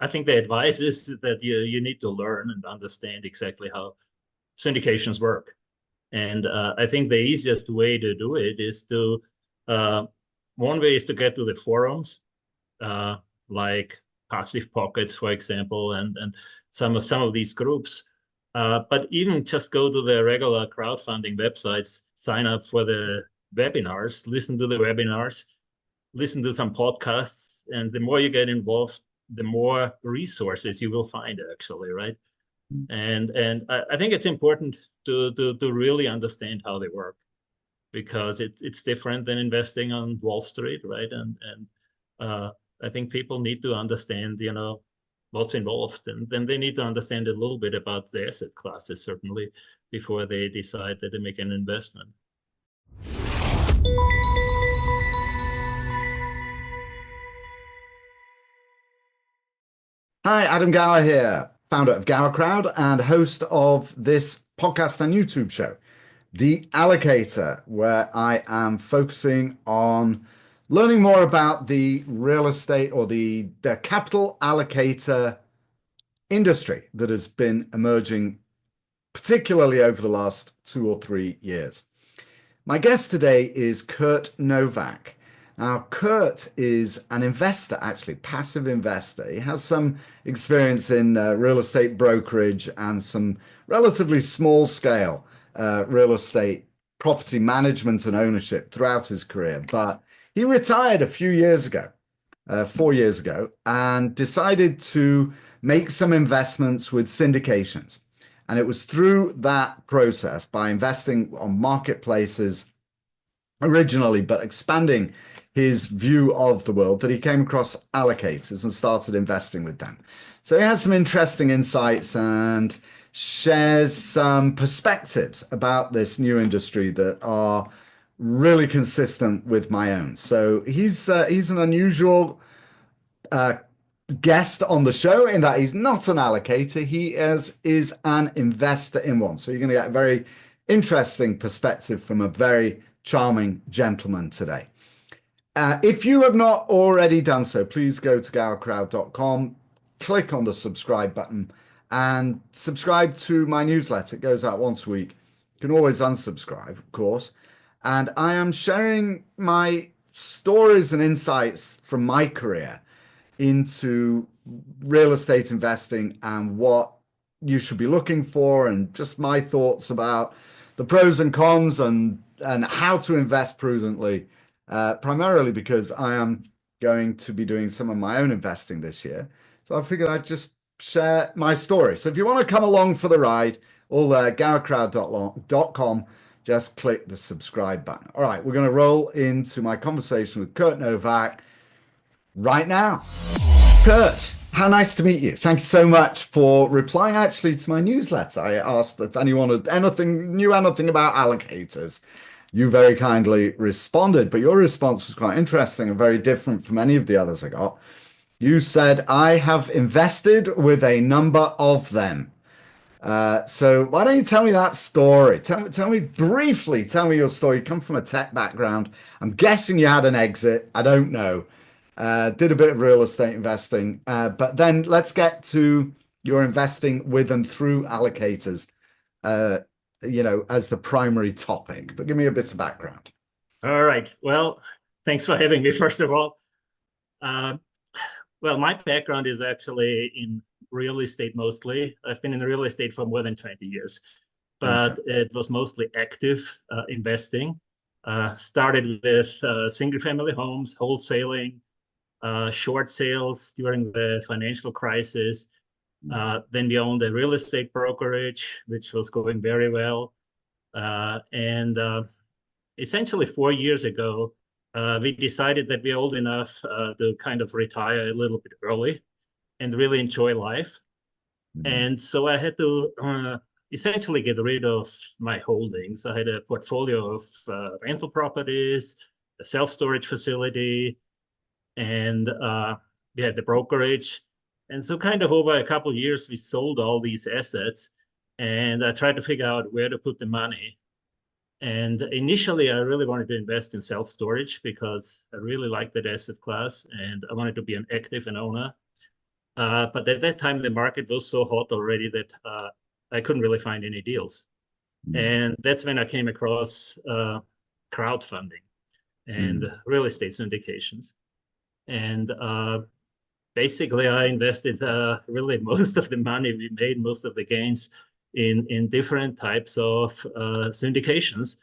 I think the advice is that you need to learn and understand exactly how syndications work. And I think the easiest way to do it is to, one way is to get to the forums, like Passive Pockets, for example, and some of these groups. But even just go to the regular crowdfunding websites, sign up for the webinars, listen to the webinars, listen to some podcasts, and the more you get involved, the more resources you will find, actually, right? And I think it's important to really understand how they work, because it's different than investing on Wall Street, right? And I think people need to understand, what's involved, and then they need to understand a little bit about the asset classes, certainly, before they decide that they make an investment. Hi, Adam Gower here, founder of Gower Crowd and host of this podcast and YouTube show, The Allocator, where I am focusing on learning more about the real estate or the capital allocator industry that has been emerging, particularly over the last 2 or 3 years. My guest today is Kurt Novak. Now, Kurt is an investor, actually, passive investor. He has some experience in real estate brokerage and some relatively small scale real estate property management and ownership throughout his career. But he retired a few years ago, 4 years ago, and decided to make some investments with syndications. And it was through that process, by investing on marketplaces originally, but expanding his view of the world, that he came across allocators and started investing with them. So he has some interesting insights and shares some perspectives about this new industry that are really consistent with my own. So he's an unusual guest on the show in that he's not an allocator. He is an investor in one. So you're going to get a very interesting perspective from a very charming gentleman today. If you have not already done so, please go to gowercrowd.com, click on the subscribe button, and subscribe to my newsletter. It goes out once a week. You can always unsubscribe, of course. And I am sharing my stories and insights from my career into real estate investing and what you should be looking for, and just my thoughts about the pros and cons and how to invest prudently, primarily because I am going to be doing some of my own investing this year. So I figured I'd just share my story. So if you want to come along for the ride, all gowercrowd.com, just click the subscribe button. All right, we're going to roll into my conversation with Kurt Novak right now. Kurt, how nice to meet you. Thank you so much for replying actually to my newsletter. I asked if anyone knew anything about allocators. You very kindly responded, but your response was quite interesting and very different from any of the others I got. You said, I have invested with a number of them. So why don't you tell me that story? Tell me briefly, tell me your story. You come from a tech background. I'm guessing you had an exit. I don't know. Did a bit of real estate investing. But then let's get to your investing with and through allocators, as the primary topic. But give me a bit of background. All right. Well, thanks for having me, first of all. Well, my background is actually in real estate mostly. I've been in real estate for more than 20 years, but it was mostly active investing. Started with single-family homes, wholesaling, short sales during the financial crisis. Then we owned a real estate brokerage, which was going very well. And essentially 4 years ago, we decided that we're old enough to kind of retire a little bit early and really enjoy life. And so I had to essentially get rid of my holdings. I had a portfolio of rental properties, a self-storage facility, and we had the brokerage. And so kind of over a couple of years, we sold all these assets, and I tried to figure out where to put the money. And initially, I really wanted to invest in self-storage because I really liked that asset class, and I wanted to be an active owner. But at that time, the market was so hot already that I couldn't really find any deals. And that's when I came across crowdfunding and real estate syndications. And basically, I invested really most of the money we made, most of the gains in different types of syndications,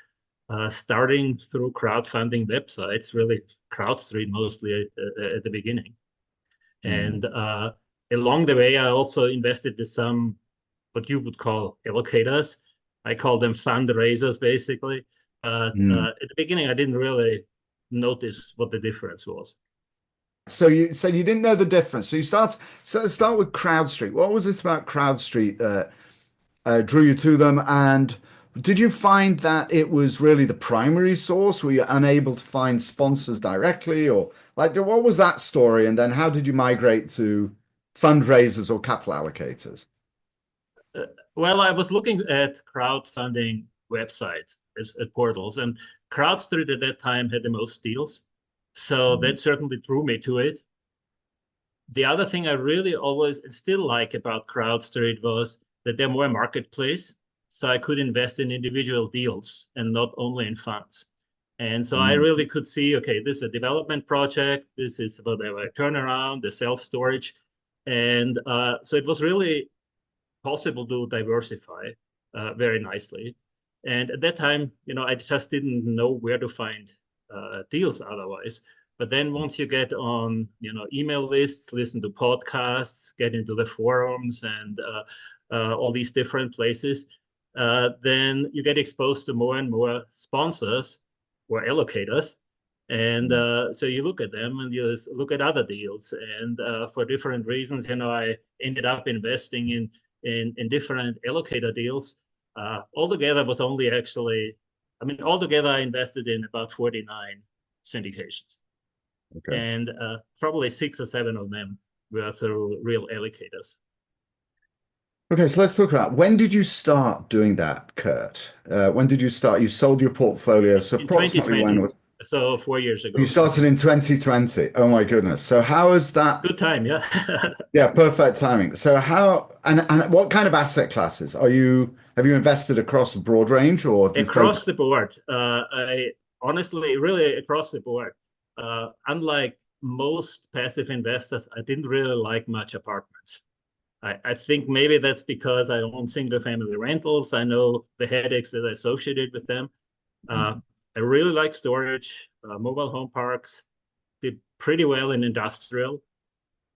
starting through crowdfunding websites, really CrowdStreet mostly at the beginning. And along the way, I also invested in some what you would call allocators. I call them fundraisers, basically. At the beginning, I didn't really notice what the difference was. So you didn't know the difference. So start with CrowdStreet. What was it about CrowdStreet that drew you to them? And did you find that it was really the primary source? Were you unable to find sponsors directly, or like what was that story? And then how did you migrate to fundraisers or capital allocators? Well, I was looking at crowdfunding websites at portals, and CrowdStreet at that time had the most deals. So that certainly drew me to it. The other thing I really always still like about CrowdStreet was that they're more a marketplace. So I could invest in individual deals and not only in funds. And so I really could see, okay, this is a development project. This is about a turnaround, the self-storage. And so it was really possible to diversify very nicely. And at that time, I just didn't know where to find deals otherwise. But then once you get on, email lists, listen to podcasts, get into the forums and all these different places, then you get exposed to more and more sponsors or allocators. And so you look at them and you look at other deals. And for different reasons, I ended up investing in different allocator deals. Altogether was only actually, altogether I invested in about 49 syndications. Okay. And probably 6 or 7 of them were through real allocators. Okay, so let's talk about when did you start doing that, Kurt? When did you start? You sold your portfolio, so in approximately when was? So 4 years ago. You started in 2020. Oh my goodness. So how is that? Good time, yeah. Yeah, perfect timing. So how and what kind of asset classes have you invested across a broad range or do you across the board? I honestly really across the board. Unlike most passive investors, I didn't really like much apartments. I think maybe that's because I own single family rentals. I know the headaches that are associated with them. I really like storage, mobile home parks, did pretty well in industrial.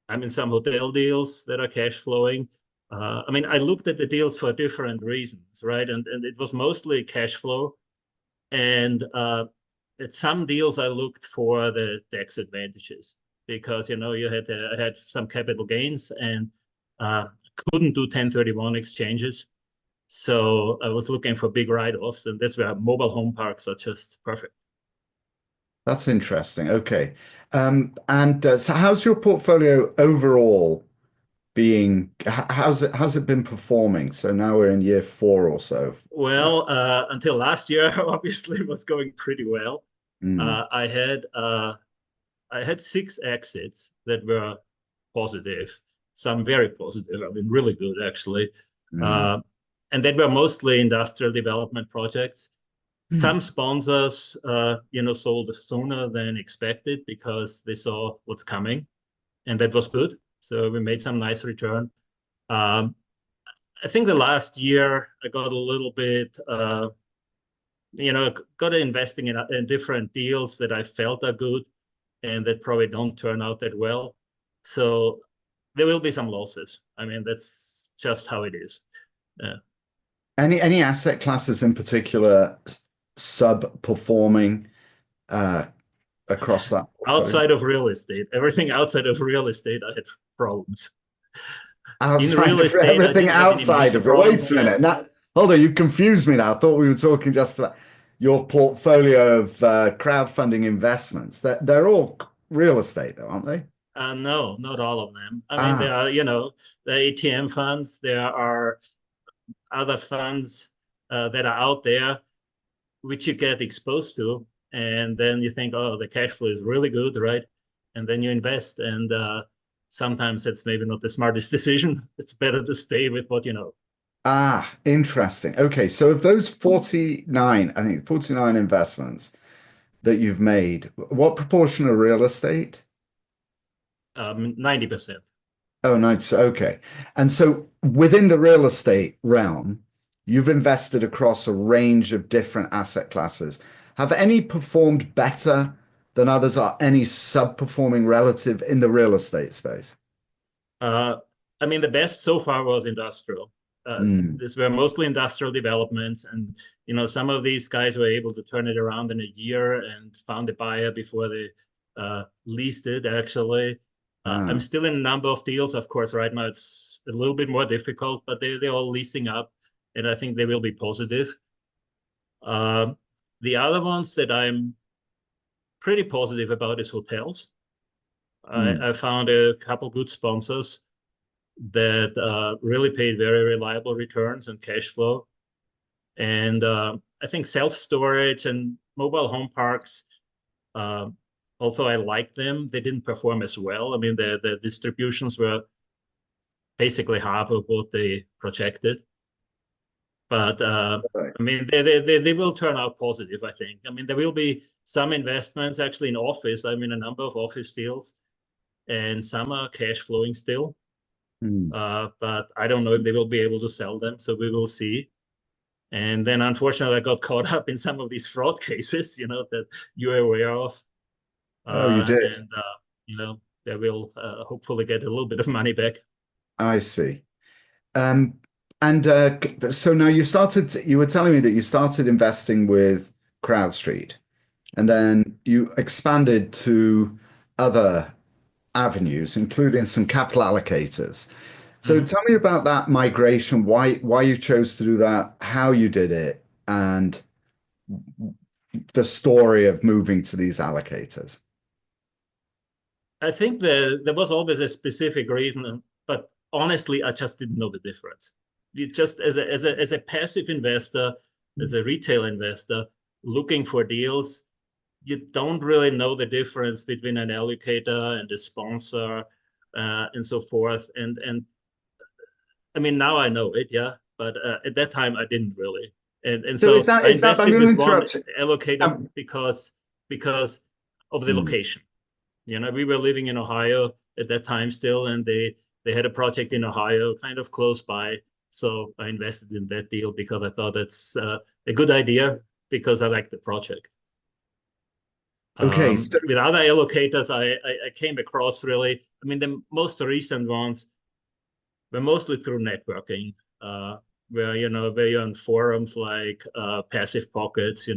I'm in some hotel deals that are cash flowing. I looked at the deals for different reasons, right? And it was mostly cash flow. And at some deals, I looked for the tax advantages because, I had some capital gains and couldn't do 1031 exchanges. So I was looking for big write-offs, and that's where mobile home parks are just perfect. That's interesting. Okay. So how's your portfolio overall being, how's it been performing? So now we're in year 4 or so. Well, until last year, obviously it was going pretty well. I had 6 exits that were positive, some very positive, really good actually. And that were mostly industrial development projects. Some sponsors, sold sooner than expected because they saw what's coming, and that was good. So we made some nice return. I think the last year I got a little bit, got investing in different deals that I felt are good and that probably don't turn out that well. So there will be some losses. That's just how it is. Yeah. Any asset classes in particular sub-performing across that portfolio? Outside of real estate, everything outside of real estate, I had problems. In real estate, everything outside of real estate. Wait a minute. Hold on, you've confused me now. I thought we were talking just about your portfolio of crowdfunding investments. They're all real estate, though, aren't they? No, not all of them. There are, the ATM funds. There are other funds that are out there which you get exposed to, and then you think, oh, the cash flow is really good, right? And then you invest, and sometimes that's maybe not the smartest decision. It's better to stay with what you know. Ah, interesting. Okay, so of those 49, I think 49 investments that you've made, what proportion are real estate? 90%. Oh, nice. Okay. And so within the real estate realm, you've invested across a range of different asset classes. Have any performed better than others? Are any sub-performing relative in the real estate space? Uh, I mean, the best so far was industrial. Mm. These were mostly industrial developments, and some of these guys were able to turn it around in a year and found a buyer before they leased it. Actually, I'm Ah, still in a number of deals. Of course, right now it's a little bit more difficult, but they're all leasing up, and I think they will be positive. The other ones that I'm pretty positive about is hotels. mm. I found a couple good sponsors that really paid very reliable returns and cash flow. And I think self-storage and mobile home parks, uh, although I like them, they didn't perform as well. I mean, the distributions were basically half of what they projected. But Right. I mean, they will turn out positive, I think. I mean, there will be some investments actually in office. I mean, a number of office deals, and some are cash flowing still. Mm. But I don't know if they will be able to sell them. So we will see. And then unfortunately, I got caught up in some of these fraud cases, that you're aware of. Oh, you did. And, they will hopefully get a little bit of money back. I see. Um, and so now you were telling me that you started investing with CrowdStreet and then you expanded to other avenues, including some capital allocators. So Mhm. tell me about that migration, why you chose to do that, how you did it, and the story of moving to these allocators. I think there was always a specific reason, but honestly, I just didn't know the difference. You just as a passive investor, as a retail investor, looking for deals, you don't really know the difference between an allocator and a sponsor, and so forth. And I mean, now I know it, yeah, but at that time I didn't really. And So so I is that I'm invested going to with one interrupt you. allocator Um, because of the hmm. location. We were living in Ohio at that time still, and they had a project in Ohio, kind of close by. So I invested in that deal because I thought it's a good idea because I like the project. Okay, so With other allocators, I came across really. I mean, the most recent ones were mostly through networking, where you're on forums like Passive Pockets,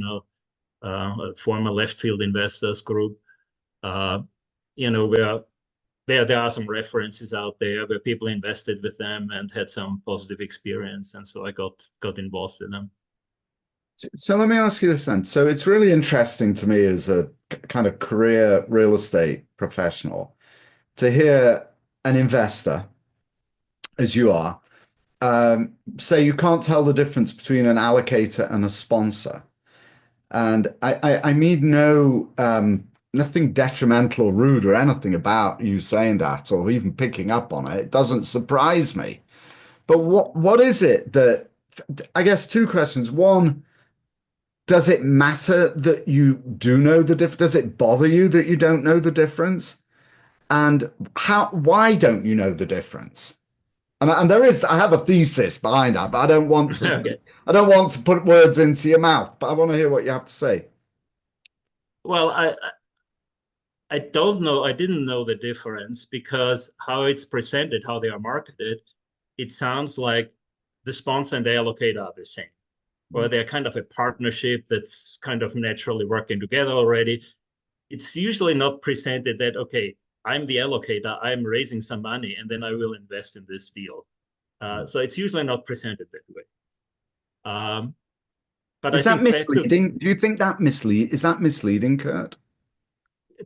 a former left field investors group, uh, where there are some references out there where people invested with them and had some positive experience, and so I got involved with them. So let me ask you this then. So it's really interesting to me as a kind of career real estate professional to hear an investor, as you are, say you can't tell the difference between an allocator and a sponsor. And I mean nothing detrimental or rude or anything about you saying that or even picking up on it. It doesn't surprise me. But what is it that I guess two questions. One, does it matter that you do know the difference? Does it bother you that you don't know the difference? And why don't you know the difference? And there is, I have a thesis behind that, but Okay. I don't want to put words into your mouth, but I want to hear what you have to say. Well, I don't know. I didn't know the difference because how it's presented, how they are marketed, it sounds like the sponsor and the allocator are the same, or they're kind of a partnership that's kind of naturally working together already. It's usually not presented that, okay, I'm the allocator, I'm raising some money, and then I will invest in this deal. So it's usually not presented that way. But I Is that think back misleading? Do you think is that misleading, Kurt?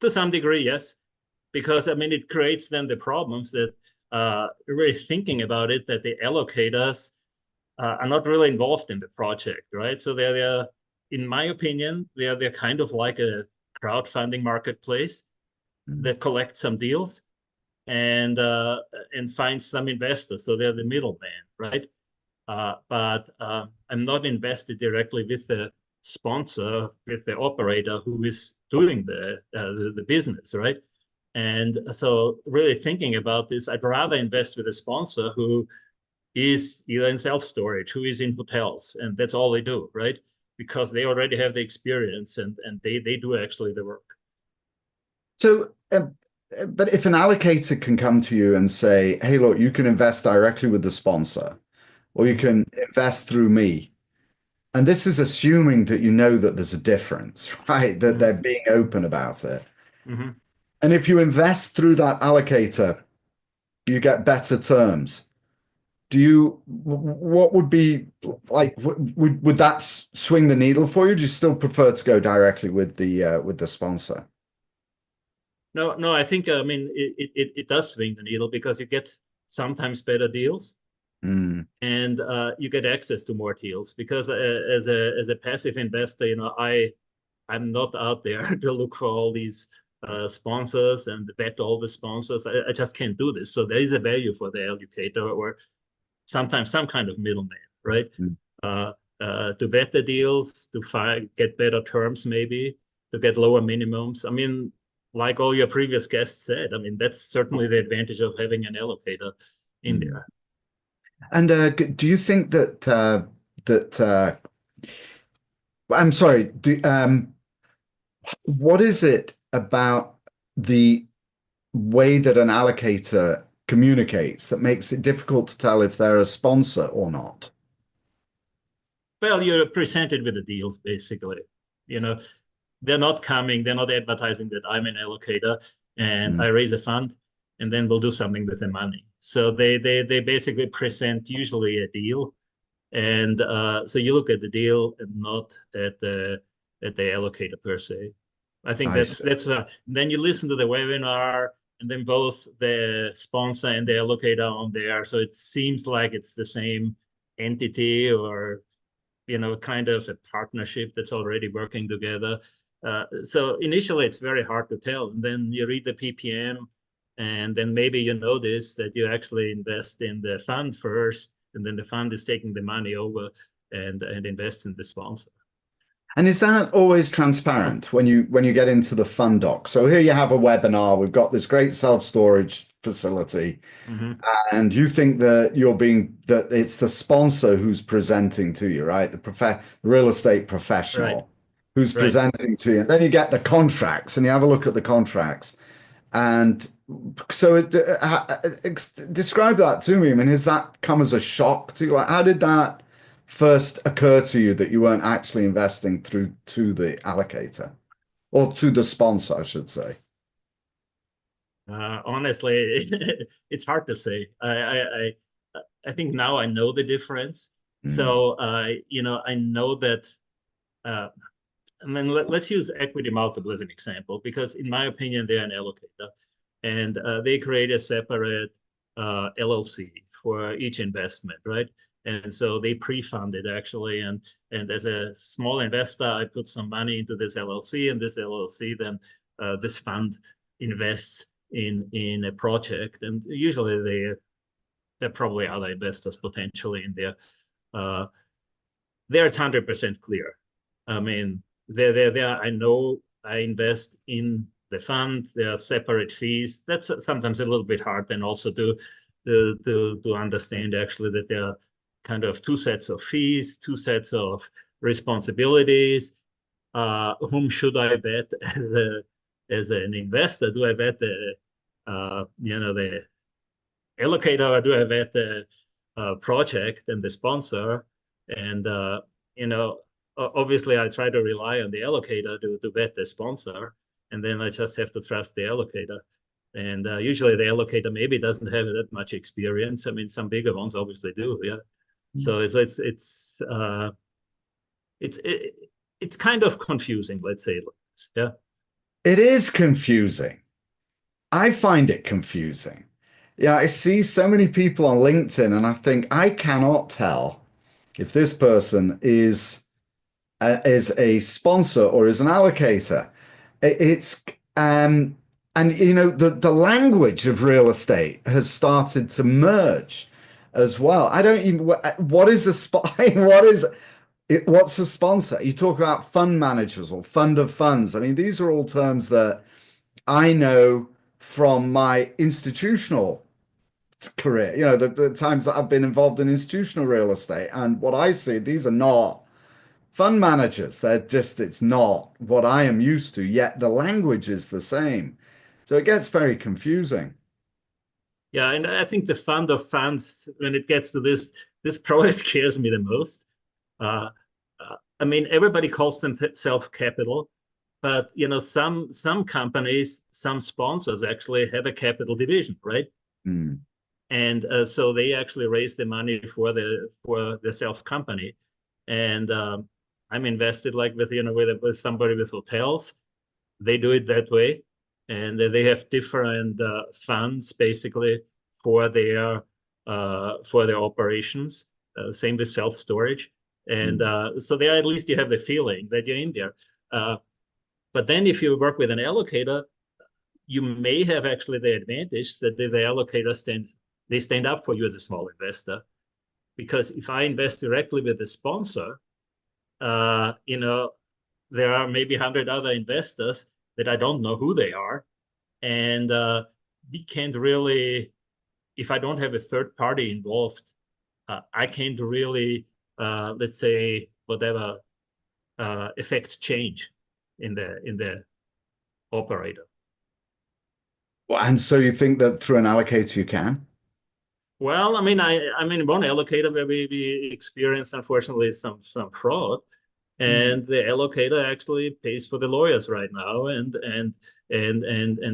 to some degree, yes, because I mean it creates then the problems that really thinking about it, that the allocators are not really involved in the project, right? So they're in my opinion, they're kind of like a crowdfunding marketplace Mm. that collects some deals, and find some investors. So they're the middleman, right? But I'm not invested directly with the sponsor, with the operator who is doing the business, right? And so really thinking about this, I'd rather invest with a sponsor who is either in self-storage, who is in hotels, and that's all they do, right? Because they already have the experience and they do actually the work. So, but if an allocator can come to you and say, hey, look, you can invest directly with the sponsor, or you can invest through me. And this is assuming that you know that there's a difference, right? That they're being open about it. Mm-hmm. And if you invest through that allocator, you get better terms. What would be like, would that swing the needle for you? Do you still prefer to go directly with the sponsor? No, I think, I mean, it does swing the needle because you get sometimes better deals. Mm. And you get access to more deals because as a passive investor, I'm not out there to look for all these sponsors and vet all the sponsors. I just can't do this. So there is a value for the allocator or sometimes some kind of middleman, right? Mm. To vet the deals, to get better terms, maybe to get lower minimums. I mean, like all your previous guests said, I mean, that's certainly the advantage of having an allocator in there. And do you think that I'm sorry, what is it about the way that an allocator communicates that makes it difficult to tell if they're a sponsor or not? Well, you're presented with the deals, basically. They're not advertising that I'm an allocator and I raise a fund and then we'll do something with the money. So they basically present usually a deal. And so you look at the deal and not at the allocator per se. I think that's then you listen to the webinar and then both the sponsor and the allocator on there. So it seems like it's the same entity or kind of a partnership that's already working together. So initially it's very hard to tell. And then you read the PPM and then maybe you notice that you actually invest in the fund first and then the fund is taking the money over and invests in the sponsor. And is that always transparent when you get into the fund doc? So here you have a webinar. We've got this great self-storage facility, and you think that it's the sponsor who's presenting to you, right? The real estate professional who's presenting to you. And then you get the contracts, and you have a look at the contracts. And so describe that to me. I mean, has that come as a shock to you? Like, how did that first occur to you that you weren't actually investing through to the allocator or to the sponsor, I should say? Honestly, it's hard to say. I think now I know the difference. So I know that. I mean, let's use equity multiple as an example, because in my opinion, they're an allocator, and they create a separate LLC for each investment, right? And so they pre-fund it actually, and as a small investor, I put some money into this LLC, and this LLC then this fund invests in a project, and usually there are probably other investors potentially in there. There it's 100% clear. I mean, there. I know I invest in the fund. There are separate fees. That's sometimes a little bit hard, and also to understand actually that there are kind of two sets of fees, two sets of responsibilities. Whom should I bet as an investor? Do I bet the allocator, or do I bet the project and the sponsor? And obviously I try to rely on the allocator to vet the sponsor, and then I just have to trust the allocator. And usually the allocator maybe doesn't have that much experience. I mean, some bigger ones obviously do, yeah. So it's kind of confusing, let's say, yeah. It is confusing. I find it confusing. Yeah, I see so many people on LinkedIn, and I think I cannot tell if this person is a sponsor or is an allocator. It's And you know, the language of real estate has started to merge as well. I don't even what is a spot? What is it? What's a sponsor? You talk about fund managers or fund of funds. I mean, these are all terms that I know from my institutional career. You know, the times that I've been involved in institutional real estate, and what I see, these are not fund managers. They're just, it's not what I am used to, yet the language is the same. So it gets very confusing. Yeah, and I think the fund of funds, when it gets to this probably scares me the most. Uh, I mean, everybody calls themselves capital, but you know, some companies, some sponsors actually have a capital division, right? Mm. And so they actually raise the money for the self company. And I'm invested like with with somebody with hotels. They do it that way, and they have different funds basically for their operations. Same with self storage, and so there at least you have the feeling that you're in there. But then if you work with an allocator, you may have actually the advantage that the allocator stand up for you as a small investor. Because if I invest directly with the sponsor, you know, there are maybe 100 other investors that I don't know who they are. And we can't really, if I don't have a third party involved, I can't really, let's say, whatever, affect change in the operator. Well, and so you think that through an allocator you can? Well, I mean, one allocator where we experienced, unfortunately, some fraud, Mm. and the allocator actually pays for the lawyers right now and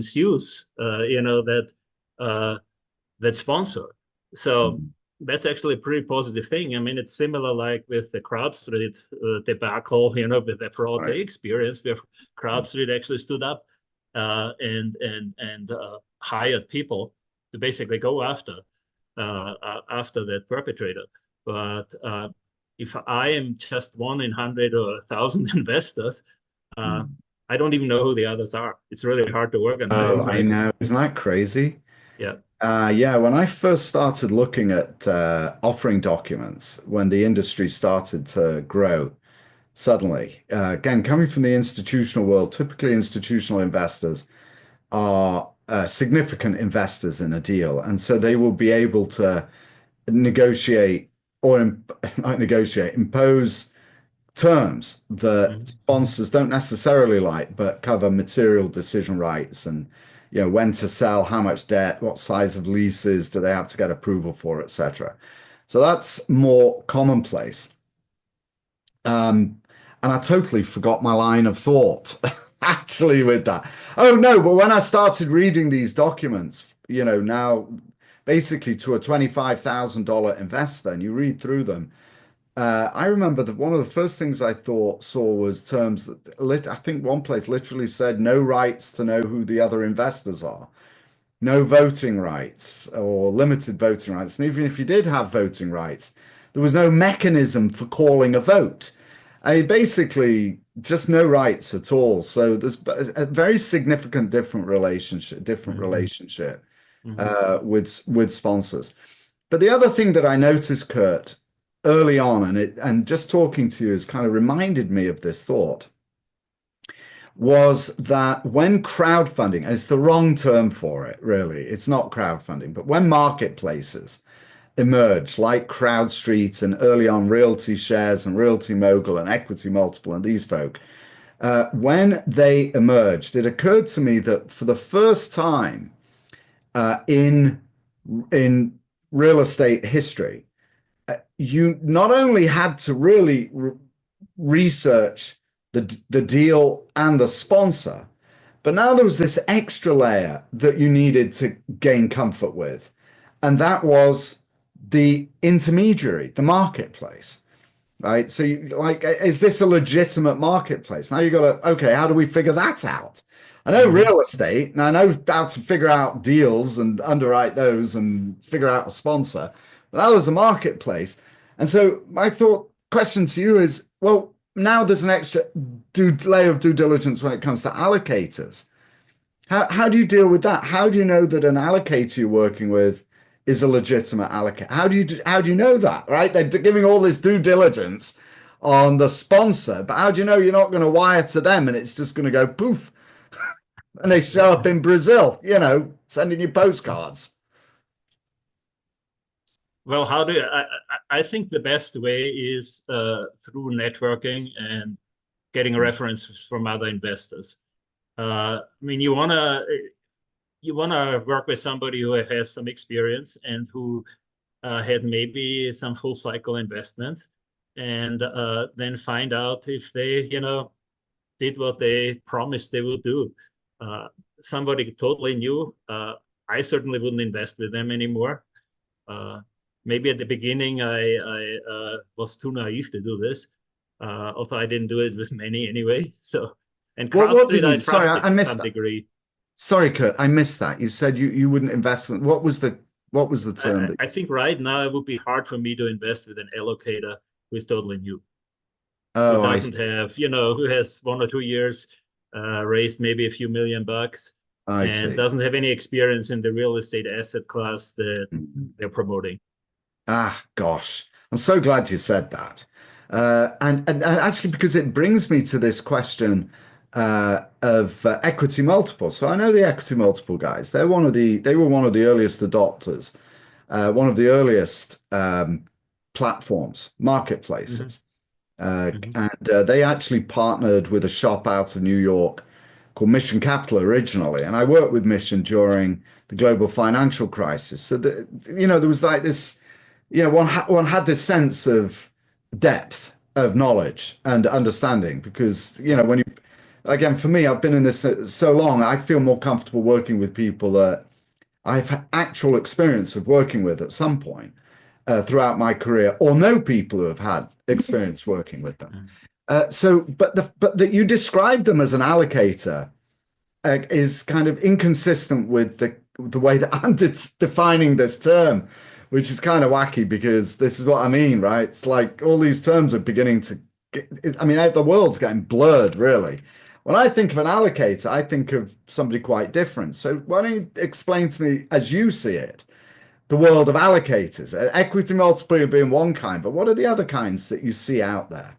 sues, you know, that sponsor. So Mm. that's actually a pretty positive thing. I mean, it's similar like with the CrowdStreet debacle, you know, with the fraud Right. they experienced, where CrowdStreet actually stood up and hired people to basically go after that perpetrator. But if I am just 1 in 100 or 1,000 investors, Mm. I don't even know who the others are. It's really hard to Oh, organize, I right? know. Isn't that crazy? Yeah. Yeah, when I first started looking at offering documents, when the industry started to grow suddenly, again, coming from the institutional world, typically institutional investors are significant investors in a deal. And so they will be able to negotiate or not negotiate, impose terms that Mm-hmm. sponsors don't necessarily like, but cover material decision rights and when to sell, how much debt, what size of leases do they have to get approval for, etc. So that's more commonplace. And I totally forgot my line of thought actually with that. Oh no, but when I started reading these documents, now basically to a $25,000 investor, and you read through them, I remember that one of the first things I saw was terms that I think one place literally said no rights to know who the other investors are, no voting rights or limited voting rights. And even if you did have voting rights, there was no mechanism for calling a vote. Basically, just no rights at all. So there's a very significant Mm-hmm. relationship Mm-hmm. with sponsors. But the other thing that I noticed, Kurt, early on, and just talking to you has kind of reminded me of this thought, was that when crowdfunding, and it's the wrong term for it, really, it's not crowdfunding, but when marketplaces emerged like CrowdStreet and early on Realty Shares and Realty Mogul and Equity Multiple and these folk, when they emerged, it occurred to me that for the first time in real estate history, you not only had to really research the deal and the sponsor, but now there was this extra layer that you needed to gain comfort with, and that was the intermediary, the marketplace, right? So, is this a legitimate marketplace? Now you got to, okay, how do we figure that out? I know Mm-hmm. real estate, and I know how to figure out deals and underwrite those and figure out a sponsor. But now there's a marketplace. And so my question to you is, well, now there's an extra layer of due diligence when it comes to allocators. How do you deal with that? How do you know that an allocator you're working with is a legitimate allocator? How do you know that, right? They're giving all this due diligence on the sponsor, but how do you know you're not going to wire to them and it's just going to go poof and they show up in Brazil, sending you postcards? Well, I think the best way is through networking and getting references from other investors. I mean, you wanna work with somebody who has some experience and who had maybe some full cycle investments, and then find out if they, did what they promised they would do. Somebody totally new, I certainly wouldn't invest with them anymore. Maybe at the beginning I was too naive to do this, although I didn't do it with many anyway. So, and What did CrowdStreet I you? Sorry, trusted I to missed some that. degree. Sorry, Kurt, I missed that. You said you wouldn't invest. What was the term I, that? I think right now it would be hard for me to invest with an allocator who is totally new, who Oh, I doesn't see. have, who has 1 or 2 years, raised maybe a few million bucks, I and see. doesn't have any experience in the real estate asset class that they're promoting. Ah, gosh, I'm so glad you said that. And actually, because it brings me to this question of equity multiple. So I know the equity multiple guys. They were one of the earliest adopters, one of the earliest platforms, Mm-hmm. marketplaces. Mm-hmm. And they actually partnered with a shop out of New York called Mission Capital originally. And I worked with Mission during the global financial crisis. So, there was like this, one had this sense of depth of knowledge and understanding because, when you, again, for me, I've been in this so long, I feel more comfortable working with people that I've had actual experience of working with at some point throughout my career, or know people who have had experience working with them. But that you described them as an allocator is kind of inconsistent with the way that I'm defining this term, which is kind of wacky because this is what I mean, right? It's like all these terms are beginning to I mean, the world's getting blurred, really. When I think of an allocator, I think of somebody quite different. So why don't you explain to me, as you see it, the world of allocators? Equity multiplier being one kind, but what are the other kinds that you see out there?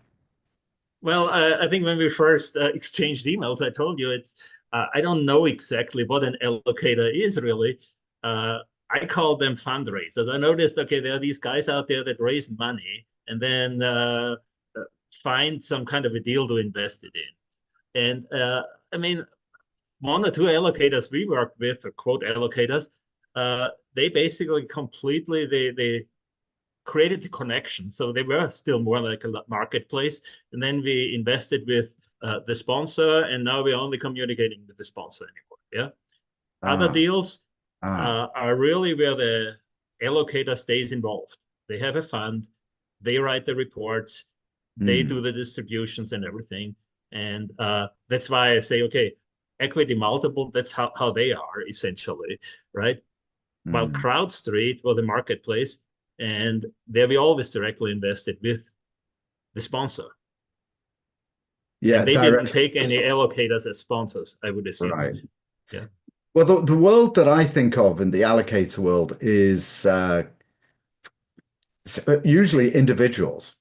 Well, I think when we first exchanged emails, I told you I don't know exactly what an allocator is really. I call them fundraisers. I noticed, okay, there are these guys out there that raise money and then find some kind of a deal to invest it in. And I mean, 1 or 2 allocators we work with, or quote allocators, they basically completely they created the connection. So they were still more like a marketplace. And then we invested with the sponsor, and now we're only communicating with the sponsor anymore. Yeah. Other Ah, deals ah, are really where the allocator stays involved. They have a fund, they write the reports, they do mm, the distributions and everything. And that's why I say, okay, equity multiple, that's how they are essentially, right? While mm. CrowdStreet was a marketplace, and there we always directly invested with the sponsor. Yeah, And they didn't direct take any response. allocators as sponsors, I would assume. Right. Yeah. Well, the world that I think of in the allocator world is usually individuals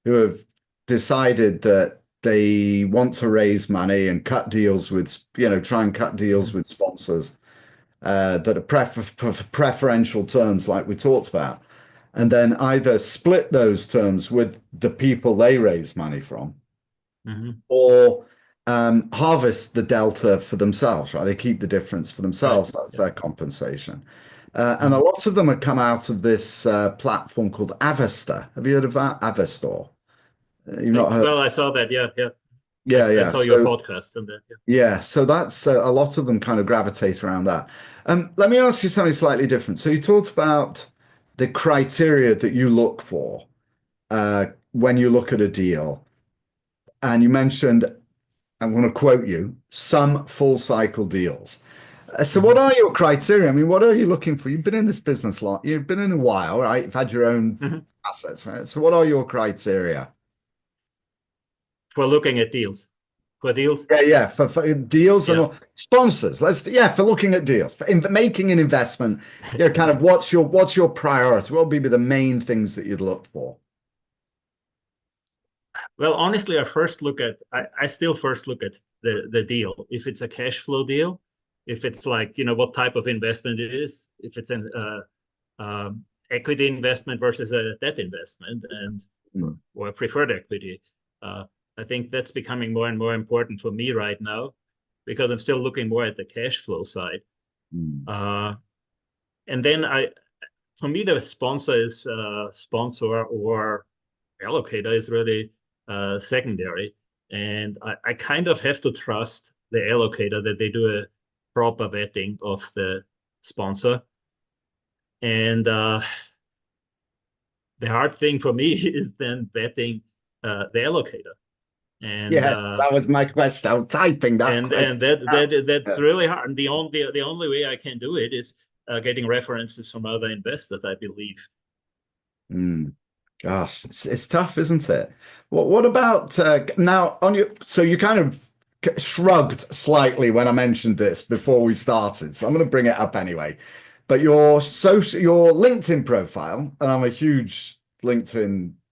who have decided that they want to raise money and cut deals with, try and cut deals Mm-hmm. with sponsors that are preferential terms, like we talked about, and then either split those terms with the people they raise money from, Mm-hmm. or harvest the delta for themselves, right? They keep the difference for Right. themselves. That's Yeah. their compensation. And a Mm-hmm. lot of them have come out of this platform called Avesta. Have you heard of that? Avestor. You've not heard? Well, I saw that. Yeah. Yeah. Yeah, I yeah. saw your So podcast and that. Yeah. yeah, so that's a lot of them kind of gravitate around that. Let me ask you something slightly different. So you talked about the criteria that you look for when you look at a deal, and you mentioned, I'm going to quote you, some full cycle deals. So what Mm-hmm. are your criteria? I mean, what are you looking for? You've been in this business long, you've been in a while, right? You've had your own Mm-hmm. assets, right? So what are your criteria? For looking at deals. For deals. Yeah, yeah, for deals and Yeah. all. Sponsors. For looking at deals, for making an investment, kind of what's your priority? What would be the main things that you'd look for? Well, honestly, I still first look at the deal. If it's a cash flow deal, if it's like, what type of investment it is, if it's an equity investment versus a debt investment or preferred equity. I think that's becoming more and more important for me right now because I'm still looking more at the cash flow side. And then for me, the sponsor or allocator is really secondary. And I kind of have to trust the allocator that they do a proper vetting of the sponsor. And the hard thing for me is then vetting the allocator. And yes, that was my question. I'm typing that and question. That's really hard. And the only way I can do it is getting references from other investors, I believe. Gosh, it's tough, isn't it? What about now on your? So you kind of shrugged slightly when I mentioned this before we started, so I'm going to bring it up anyway. But your LinkedIn profile, and I'm a huge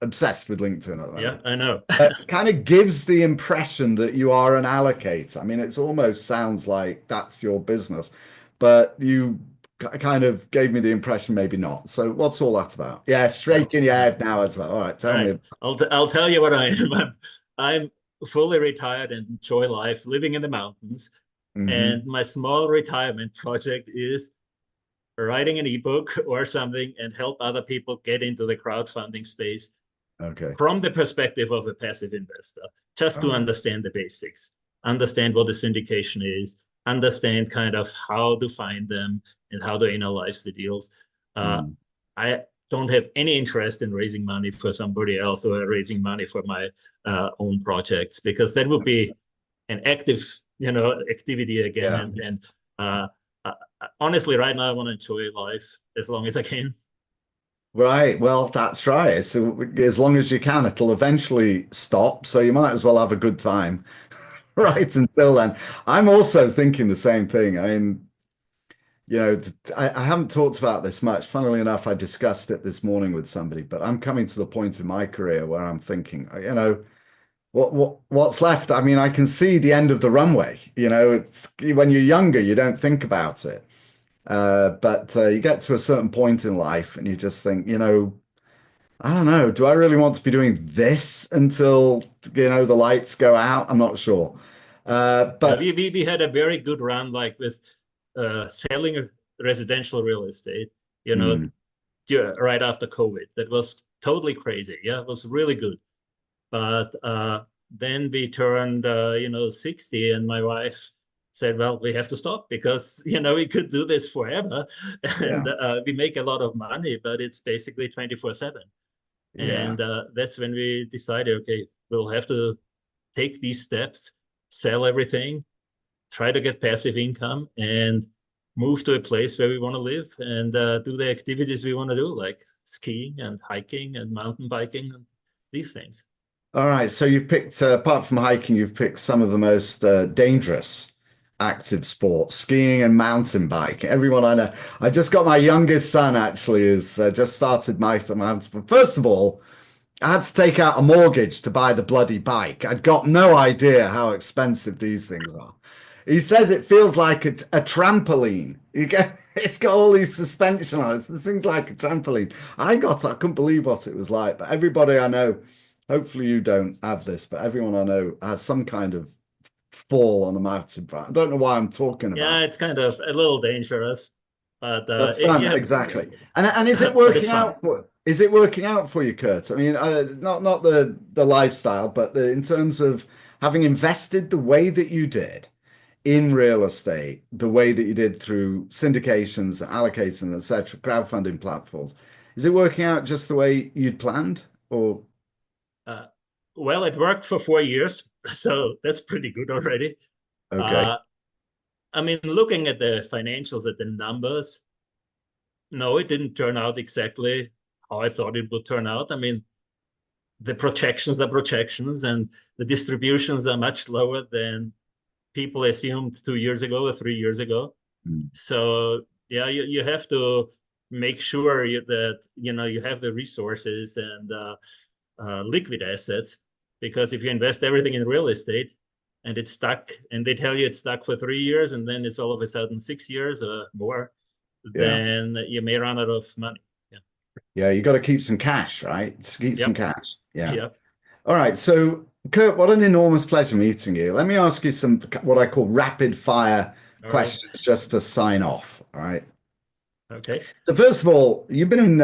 obsessed with LinkedIn at the moment. Yeah, I know. Kind of gives the impression that you are an allocator. I mean, it almost sounds like that's your business, but you kind of gave me the impression maybe not. So what's all that about? Yeah, shaking your head now as well. All right, tell me. I'll tell you what I am. I'm fully retired and enjoy life, living in the mountains. And my small retirement project is writing an ebook or something and help other people get into the crowdfunding space. Okay. From the perspective of a passive investor, just to understand the basics, understand what a syndication is, understand kind of how to find them and how to analyze the deals. I don't have any interest in raising money for somebody else or raising money for my own projects, because that would be an active, activity again. And honestly, right now I want to enjoy life as long as I can. Right. Well, that's right. So as long as you can, it'll eventually stop. So you might as well have a good time. Right. Until then. I'm also thinking the same thing. I mean, I haven't talked about this much. Funnily enough, I discussed it this morning with somebody, but I'm coming to the point in my career where I'm thinking, what's left? I mean, I can see the end of the runway. It's when you're younger, you don't think about it. But you get to a certain point in life and you just think, I don't know, do I really want to be doing this until, the lights go out? I'm not sure. But we had a very good run, like with selling residential real estate, right after COVID. That was totally crazy. Yeah, it was really good. But then we turned, 60, and my wife said, well, we have to stop because, we could do this forever. And we make a lot of money, but it's basically 24/7. And that's when we decided, okay, we'll have to take these steps, sell everything, try to get passive income, and move to a place where we want to live and do the activities we want to do, like skiing and hiking and mountain biking and these things. All right. So you've picked, apart from hiking, you've picked some of the most dangerous active sports, skiing and mountain biking. Everyone I know. I just got my youngest son actually has just started mountain. But first of all, I had to take out a mortgage to buy the bloody bike. I'd got no idea how expensive these things are. He says it feels like a trampoline. It's got all these suspension on it. This thing's like a trampoline. I couldn't believe what it was like. But everybody I know, hopefully you don't have this, but everyone I know has some kind of fall on a mountain bike. I don't know why I'm talking about. Yeah, it's kind of a little dangerous, but fun, exactly. And is it working out? Is it working out for you, Kurt? I mean, not the lifestyle, but in terms of having invested the way that you did in real estate, the way that you did through syndications, allocating, etc., crowdfunding platforms. Is it working out just the way you'd planned, or? Well, it worked for 4 years, so that's pretty good already. Okay. I mean, looking at the financials, at the numbers, no, it didn't turn out exactly how I thought it would turn out. I mean, the projections are projections, and the distributions are much lower than people assumed 2 years ago or 3 years ago. Mm. So yeah, you have to make sure that you have the resources and liquid assets, because if you invest everything in real estate and it's stuck, and they tell you it's stuck for 3 years, and then it's all of a sudden 6 years or more, Yeah. then you may run out of money. Yeah. Yeah, you got to keep some cash, right? Just keep some Yep. cash. Yeah. Yep. All right. So, Kurt, what an enormous pleasure meeting you. Let me ask you some what I call rapid fire All right. questions just to sign off. All right. Okay. So first of all, you've been in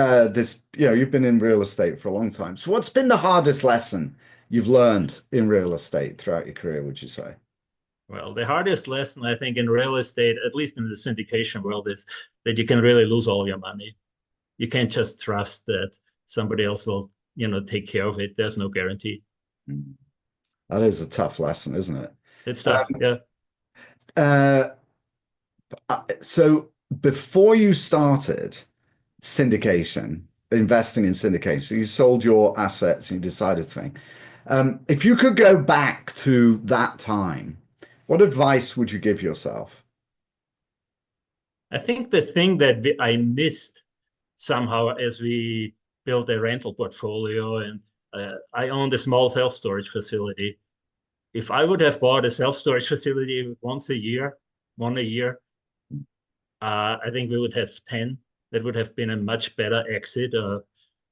you've been in real estate for a long time. So what's been the hardest lesson you've learned in real estate throughout your career, would you say? Well, the hardest lesson, I think, in real estate, at least in the syndication world, is that you can really lose all your money. You can't just trust that somebody else will, take care of it. There's no guarantee. That is a tough lesson, isn't it? It's tough. Yeah. Uh, so before you started investing in syndication, so you sold your assets and you decided to think. If you could go back to that time, what advice would you give yourself? I think the thing that I missed somehow as we built a rental portfolio, and I owned a small self-storage facility. If I would have bought a self-storage facility once a year, one a year, I think we would have 10. That would have been a much better exit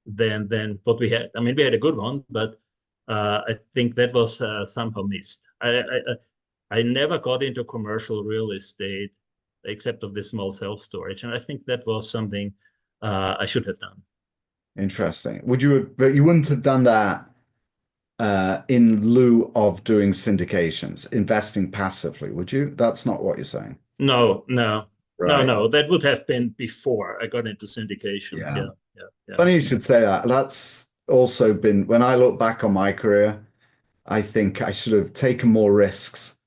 than what we had. I mean, we had a good one, but I think that was somehow missed. I never got into commercial real estate except of this small self-storage, and I think that was something I should have done. Interesting. But you wouldn't have done that in lieu of doing syndications, investing passively, would you? That's not what you're saying. No, no. Right. No, that would have been before I got into syndications. Yeah. Funny you should say that. That's also been, when I look back on my career, I think I should have taken more risks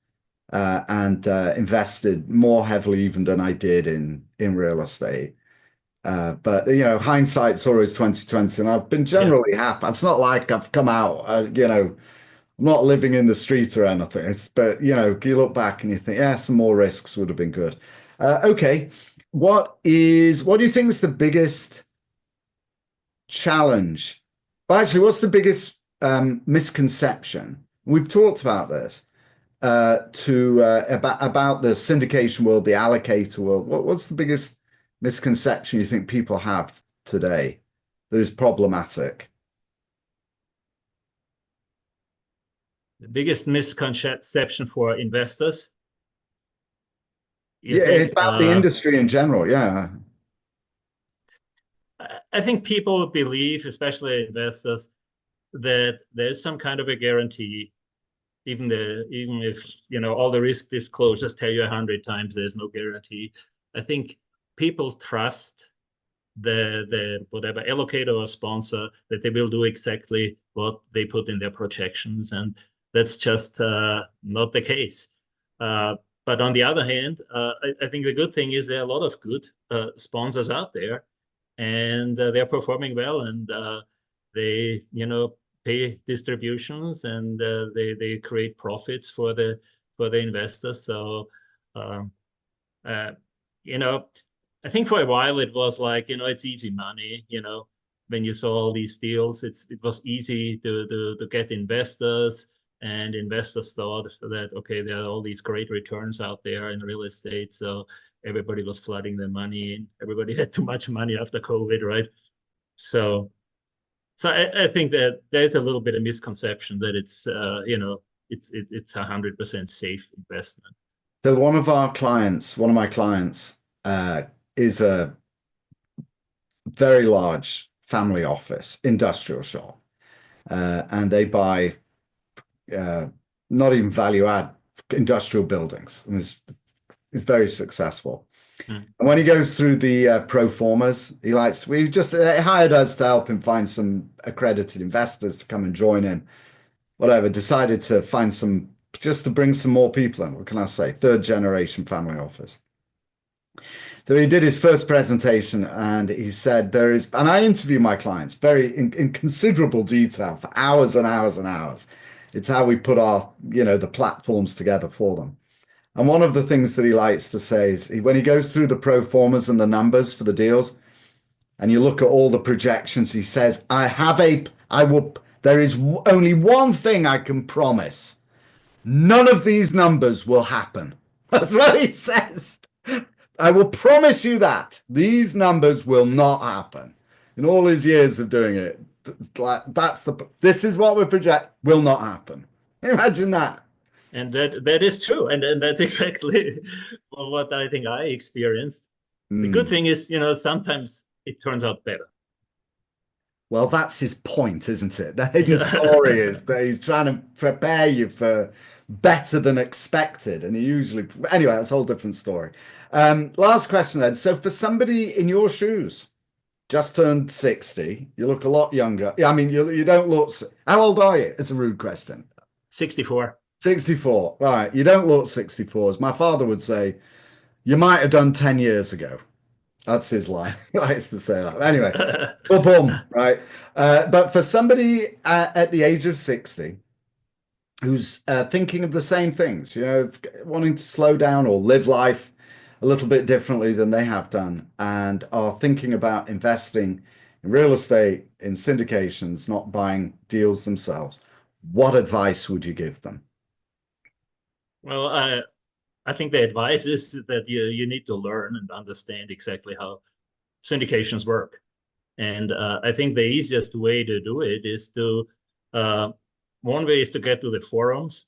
and invested more heavily even than I did in real estate. But hindsight's always 2020, and I've been generally happy. It's not like I've come out, I'm not living in the street or anything. But you look back and you think, yeah, some more risks would have been good. Okay, what do you think is the biggest challenge? Well, actually, what's the biggest misconception? We've talked about this about the syndication world, the allocator world. What's the biggest misconception you think people have today that is problematic? The biggest misconception for investors? About the industry in general, yeah. I think people believe, especially investors, that there's some kind of a guarantee, even if all the risk disclosures tell you 100 times there's no guarantee. I think people trust the whatever allocator or sponsor that they will do exactly what they put in their projections, and that's just not the case. But on the other hand, I think the good thing is there are a lot of good sponsors out there, and they're performing well, and they pay distributions, and they create profits for the investors. So I think for a while it was like, it's easy money, when you saw all these deals, it was easy to get investors, and investors thought that, okay, there are all these great returns out there in real estate. So everybody was flooding their money in. Everybody had too much money after COVID, right? So I think that there's a little bit of misconception that it's 100% safe investment. So one of my clients, is a very large family office, industrial shop, and they buy not even value add industrial buildings. And it's very successful. And when he goes through the pro formas, they hired us to help him find some accredited investors to come and join him. Whatever, decided to find just to bring some more people in. What can I say? Third generation family office. So he did his first presentation, and he said and I interview my clients in considerable detail for hours and hours and hours. It's how we put our, the platforms together for them. And one of the things that he likes to say is when he goes through the pro formas and the numbers for the deals, and you look at all the projections, he says, there is only one thing I can promise. None of these numbers will happen. That's what he says. I will promise you that these numbers will not happen. In all his years of doing it, this is what we project will not happen. Imagine that. And that is true. And that's exactly what I think I experienced. The good thing is, sometimes it turns out better. Well, that's his point, isn't it? The hidden story is that he's trying to prepare you for better than expected. And anyway, that's a whole different story. Last question then. So for somebody in your shoes, just turned 60, you look a lot younger. Yeah, I mean, you don't look, how old are you? It's a rude question. 64. 64. All right. You don't look 64. As my father would say, you might have done 10 years ago. That's his line. He likes to say that. Anyway, boom, right? But for somebody at the age of 60 who's thinking of the same things, wanting to slow down or live life a little bit differently than they have done, and are thinking about investing in real estate, in syndications, not buying deals themselves, what advice would you give them? Well, I think the advice is that you need to learn and understand exactly how syndications work. And I think the easiest way to do it is one way is to get to the forums,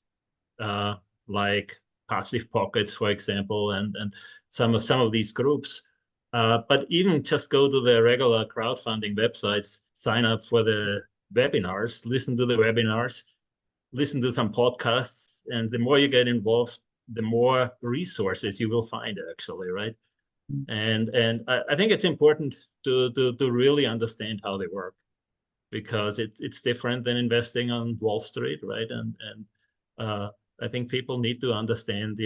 like Passive Pockets, for example, and some of these groups. But even just go to the regular crowdfunding websites, sign up for the webinars, listen to the webinars, listen to some podcasts, and the more you get involved, the more resources you will find, actually, right? And I think it's important to really understand how they work, because it's different than investing on Wall Street, right? And I think people need to understand,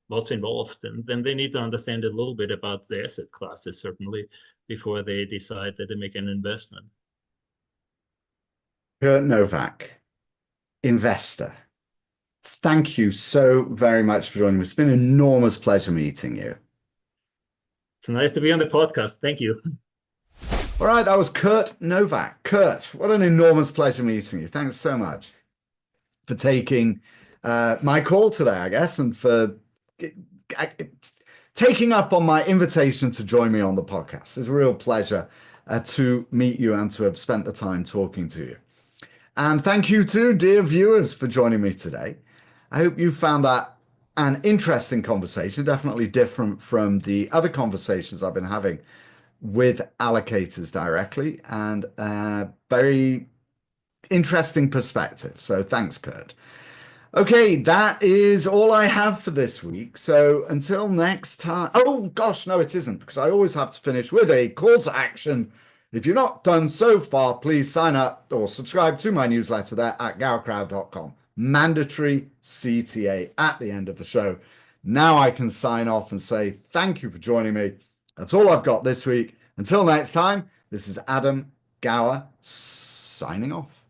what's involved, and then they need to understand a little bit about the asset classes, certainly, before they decide that they make an investment. Kurt Novak, investor. Thank you so very much for joining me. It's been an enormous pleasure meeting you. It's nice to be on the podcast. Thank you. All right, that was Kurt Novak. Kurt, what an enormous pleasure meeting you. Thanks so much for taking my call today, I guess, and for taking up on my invitation to join me on the podcast. It's a real pleasure to meet you and to have spent the time talking to you. And thank you to dear viewers for joining me today. I hope you found that an interesting conversation, definitely different from the other conversations I've been having with allocators directly, and very interesting perspective. So thanks, Kurt. Okay, that is all I have for this week. So until next time. Oh, gosh, no, it isn't, because I always have to finish with a call to action. If you're not done so far, please sign up or subscribe to my newsletter there at gowercrowd.com. Mandatory CTA at the end of the show. Now I can sign off and say thank you for joining me. That's all I've got this week. Until next time, this is Adam Gower signing off.